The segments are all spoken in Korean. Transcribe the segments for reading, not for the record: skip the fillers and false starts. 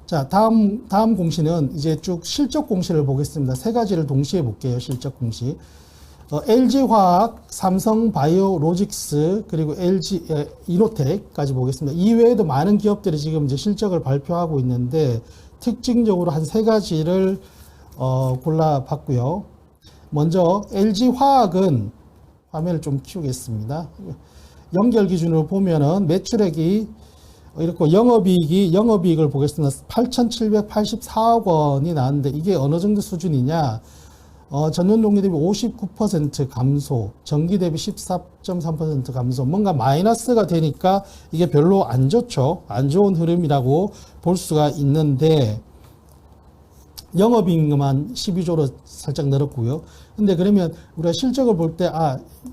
자, 다음 공시는 이제 쭉 실적 공시를 보겠습니다. 세 가지를 동시에 볼게요. 실적 공시. LG화학, 삼성바이오로직스, 그리고 이노텍까지 보겠습니다. 이외에도 많은 기업들이 지금 이제 실적을 발표하고 있는데, 특징적으로 한 세 가지를, 골라봤고요. 먼저, LG화학은 화면을 좀 키우겠습니다. 연결 기준으로 보면은 매출액이 이렇게 영업이익을 보겠습니다. 8,784억 원이 나왔는데 이게 어느 정도 수준이냐? 전년 동기 대비 59% 감소, 전기 대비 14.3% 감소. 뭔가 마이너스가 되니까 이게 별로 안 좋죠. 안 좋은 흐름이라고 볼 수가 있는데 영업이익만 12조로 살짝 늘었고요. 근데 그러면 우리가 실적을 볼 때,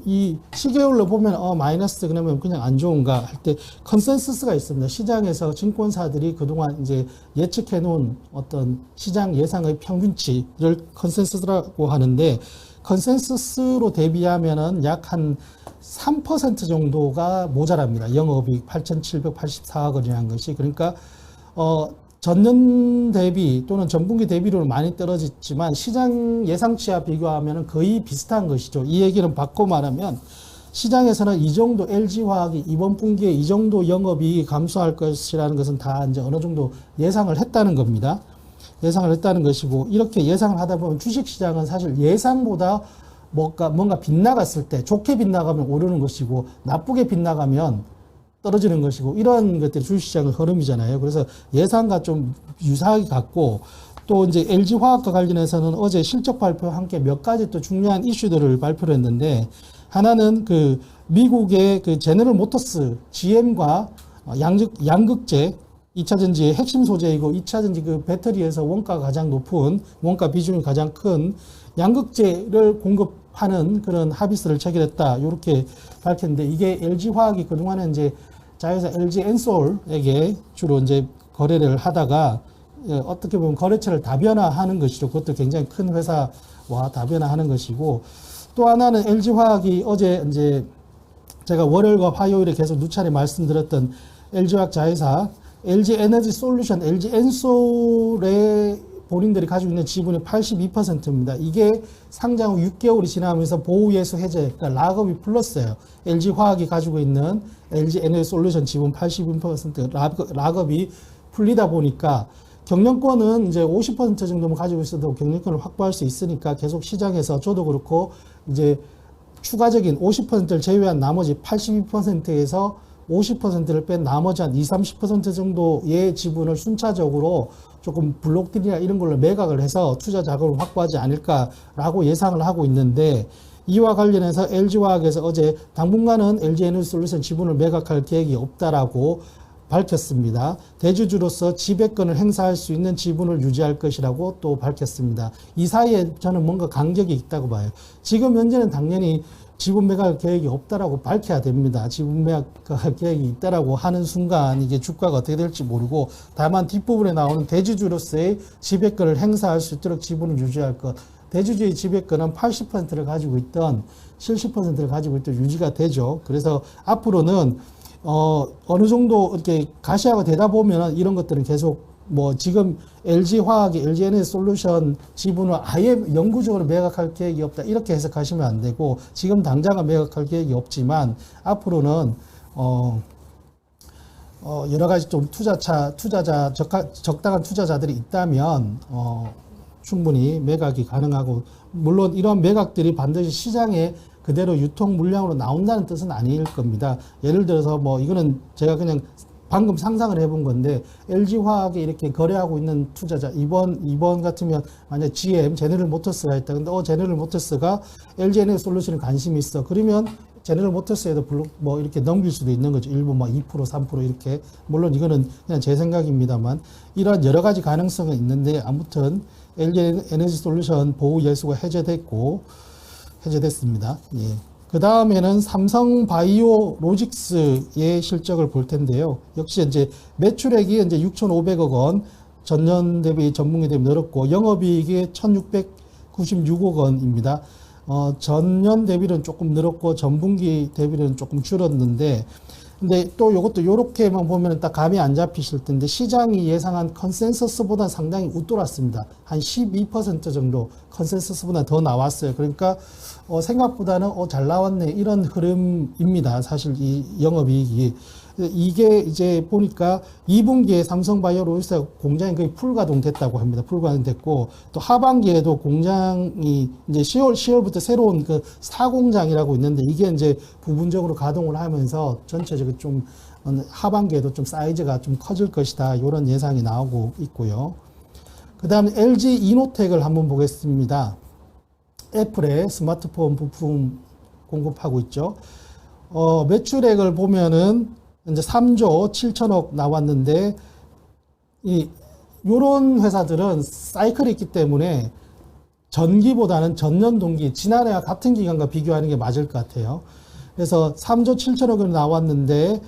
이 시계열로 보면, 마이너스 그러면 그냥 안 좋은가 할 때 컨센서스가 있습니다. 시장에서 증권사들이 그동안 이제 예측해 놓은 어떤 시장 예상의 평균치를 컨센서스라고 하는데, 컨센서스로 대비하면은 약 한 3% 정도가 모자랍니다. 영업이익 8,784억 원이라는 것이. 그러니까, 전년 대비 또는 전분기 대비로 많이 떨어졌지만 시장 예상치와 비교하면 거의 비슷한 것이죠. 이 얘기는 바꿔 말하면 시장에서는 이 정도 LG화학이 이번 분기에 이 정도 영업이 감소할 것이라는 것은 다 이제 어느 정도 예상을 했다는 겁니다. 예상을 했다는 것이고, 이렇게 예상을 하다 보면 주식시장은 사실 예상보다 뭔가 빗나갔을 때 좋게 빗나가면 오르는 것이고 나쁘게 빗나가면 떨어지는 것이고, 이런 것들이 주식시장의 흐름이잖아요. 그래서 예상과 좀 유사하게 같고, 또 이제 LG화학과 관련해서는 어제 실적 발표와 함께 몇 가지 또 중요한 이슈들을 발표를 했는데, 하나는 그 미국의 그 제너럴 모터스 GM과 양극재 2차전지의 핵심 소재이고 2차전지 그 배터리에서 원가가 가장 높은, 원가 비중이 가장 큰 양극재를 공급하는 그런 합의서를 체결했다. 이렇게 밝혔는데, 이게 LG화학이 그동안에 이제 자회사 LG 엔솔에게 주로 이제 거래를 하다가 어떻게 보면 거래처를 다변화하는 것이죠. 그것도 굉장히 큰 회사와 다변화하는 것이고, 또 하나는 LG화학이 어제 이제 제가 월요일과 화요일에 계속 누차례 말씀드렸던 LG화학 자회사 LG 에너지 솔루션, LG 엔솔의 본인들이 가지고 있는 지분이 82%입니다. 이게 상장 후 6개월이 지나면서 보호예수 해제, 그러니까 락업이 풀렸어요. LG화학이 가지고 있는 LG 에너지 솔루션 지분 82% 락업이 풀리다 보니까 경영권은 이제 50% 정도만 가지고 있어도 경영권을 확보할 수 있으니까 계속 시장에서 저도 그렇고 이제 추가적인 50%를 제외한 나머지 82%에서 50%를 뺀 나머지 한 20, 30% 정도의 지분을 순차적으로 조금 블록딜이나 이런 걸로 매각을 해서 투자 자금을 확보하지 않을까라고 예상을 하고 있는데, 이와 관련해서 LG화학에서 어제 당분간은 LG에너지솔루션 지분을 매각할 계획이 없다라고 밝혔습니다. 대주주로서 지배권을 행사할 수 있는 지분을 유지할 것이라고 또 밝혔습니다. 이 사이에 저는 뭔가 간격이 있다고 봐요. 지금 현재는 당연히 지분 매각 계획이 없다라고 밝혀야 됩니다. 지분 매각 계획이 있다라고 하는 순간 이게 주가가 어떻게 될지 모르고, 다만 뒷부분에 나오는 대주주로서의 지배권을 행사할 수 있도록 지분을 유지할 것. 대주주의 지배권은 80%를 가지고 있던 70%를 가지고 있던 유지가 되죠. 그래서 앞으로는 어느 정도 이렇게 가시화가 되다 보면 이런 것들은 계속 지금 LG화학이 LG에너지솔루션 지분을 아예 영구적으로 매각할 계획이 없다, 이렇게 해석하시면 안 되고, 지금 당장은 매각할 계획이 없지만 앞으로는 여러 가지 좀 적당한 투자자들이 있다면 충분히 매각이 가능하고, 물론 이런 매각들이 반드시 시장에 그대로 유통 물량으로 나온다는 뜻은 아닐 겁니다. 예를 들어서 이거는 제가 그냥 방금 상상을 해본 건데, LG화학에 이렇게 거래하고 있는 투자자, 이번 같으면 만약 제너럴 모터스가 있다. 근데 제너럴 모터스가 LG 에너지솔루션에 관심이 있어. 그러면 제너럴 모터스에도 이렇게 넘길 수도 있는 거죠. 일부 2%, 3% 이렇게. 물론 이거는 그냥 제 생각입니다만, 이런 여러 가지 가능성은 있는데, 아무튼 LG 에너지솔루션 보호 예수가 해제됐습니다. 예. 그 다음에는 삼성바이오로직스의 실적을 볼 텐데요. 역시 이제 매출액이 이제 6,500억 원, 전년 대비, 전분기 대비 늘었고, 영업이익이 1,696억 원입니다. 전년 대비는 조금 늘었고, 전분기 대비는 조금 줄었는데, 근데 또 이것도 요렇게만 보면 딱 감이 안 잡히실 텐데 시장이 예상한 컨센서스보다 상당히 웃돌았습니다. 한 12% 정도 컨센서스보다 더 나왔어요. 그러니까 생각보다는 잘 나왔네 이런 흐름입니다. 사실 이 영업이익이. 이게 이제 보니까 2분기에 삼성바이오로직스가 공장이 거의 풀가동됐다고 합니다. 풀가동됐고 또 하반기에도 공장이 이제 10월부터 새로운 그 사공장이라고 있는데 이게 이제 부분적으로 가동을 하면서 전체적으로 좀 하반기에도 좀 사이즈가 좀 커질 것이다. 이런 예상이 나오고 있고요. 그 다음에 LG 이노텍을 한번 보겠습니다. 애플의 스마트폰 부품 공급하고 있죠. 매출액을 보면은 이제 3조 7천억 나왔는데 요런 회사들은 사이클이 있기 때문에 전기보다는 전년 동기 지난해와 같은 기간과 비교하는 게 맞을 것 같아요. 그래서 3조 7천억이 나왔는데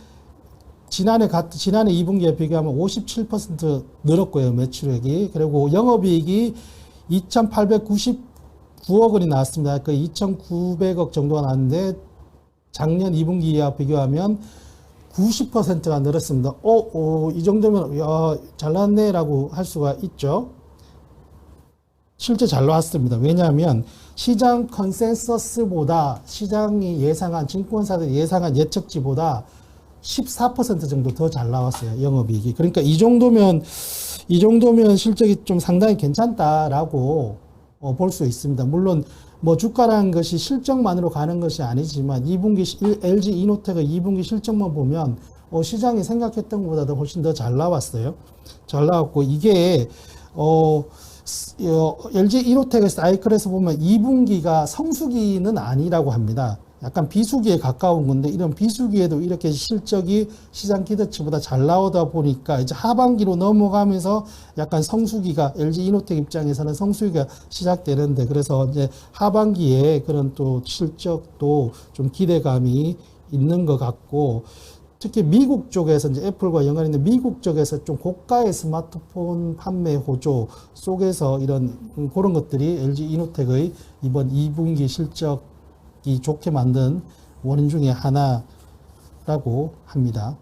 지난해 2분기에 비교하면 57% 늘었고요. 매출액이. 그리고 영업이익이 2,899억 원이 나왔습니다. 그 2,900억 정도가 나왔는데 작년 2분기와 비교하면 90%가 늘었습니다. 이 정도면, 야, 잘 나왔네라고 할 수가 있죠. 실제 잘 나왔습니다. 왜냐하면 시장 컨센서스보다 시장이 예상한, 증권사들이 예상한 예측치보다 14% 정도 더 잘 나왔어요. 영업이익이. 그러니까 이 정도면 실적이 좀 상당히 괜찮다라고 볼 수 있습니다. 물론 뭐 주가라는 것이 실적만으로 가는 것이 아니지만 2분기 LG 이노텍의 2분기 실적만 보면 시장이 생각했던 것보다 훨씬 더 잘 나왔어요. 잘 나왔고 이게 LG 이노텍의 사이클에서 보면 2분기가 성수기는 아니라고 합니다. 약간 비수기에 가까운 건데 이런 비수기에도 이렇게 실적이 시장 기대치보다 잘 나오다 보니까 이제 하반기로 넘어가면서 약간 성수기가 LG 이노텍 입장에서는 성수기가 시작되는데 그래서 이제 하반기에 그런 또 실적도 좀 기대감이 있는 것 같고 특히 미국 쪽에서 이제 애플과 연관이 있는 미국 쪽에서 좀 고가의 스마트폰 판매 호조 속에서 이런 그런 것들이 LG 이노텍의 이번 2분기 실적 이 좋게 만든 원인 중에 하나라고 합니다.